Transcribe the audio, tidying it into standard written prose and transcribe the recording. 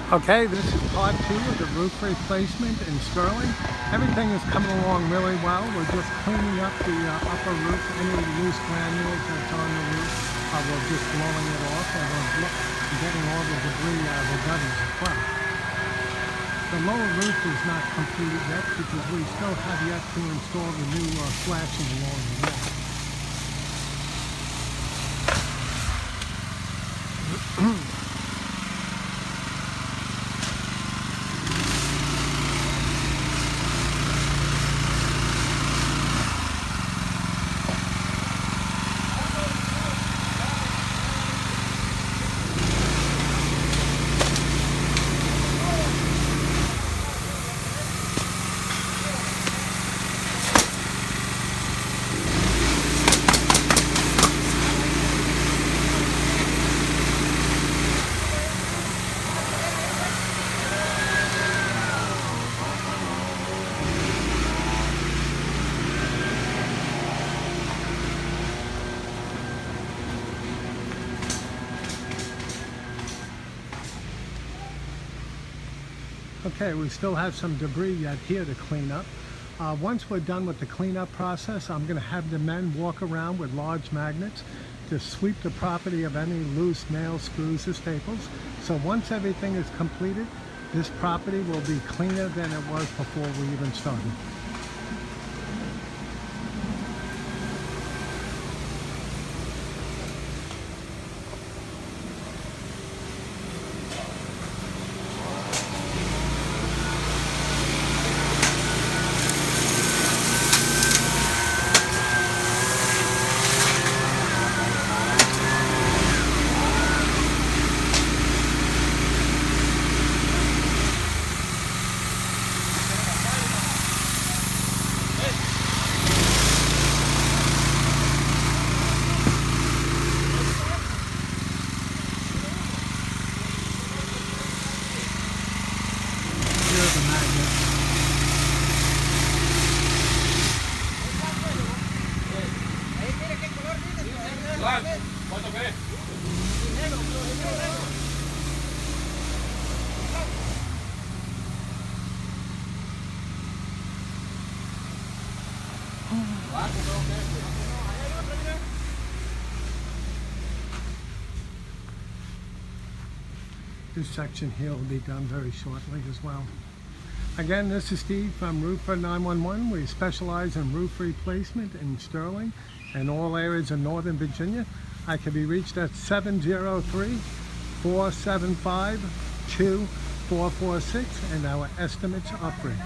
Okay, this is part 2 of the roof replacement in Sterling. Everything is coming along really well. We're just cleaning up the upper roof. Any loose granules that's on the roof, we're just blowing it off, and we're getting all the debris out of the gutters as well. The lower roof is not completed yet because we still have yet to install the new flashing along the wall. Okay, we still have some debris yet here to clean up. Once we're done with the cleanup process, I'm going to have the men walk around with large magnets to sweep the property of any loose nails, screws, or staples. So once everything is completed, this property will be cleaner than it was before we even started. Here are the magnets. This section here will be done very shortly as well. Again, this is Steve from Roofer 911. We specialize in roof replacement in Sterling and all areas of Northern Virginia. I can be reached at 703-475-2446, and our estimates are free.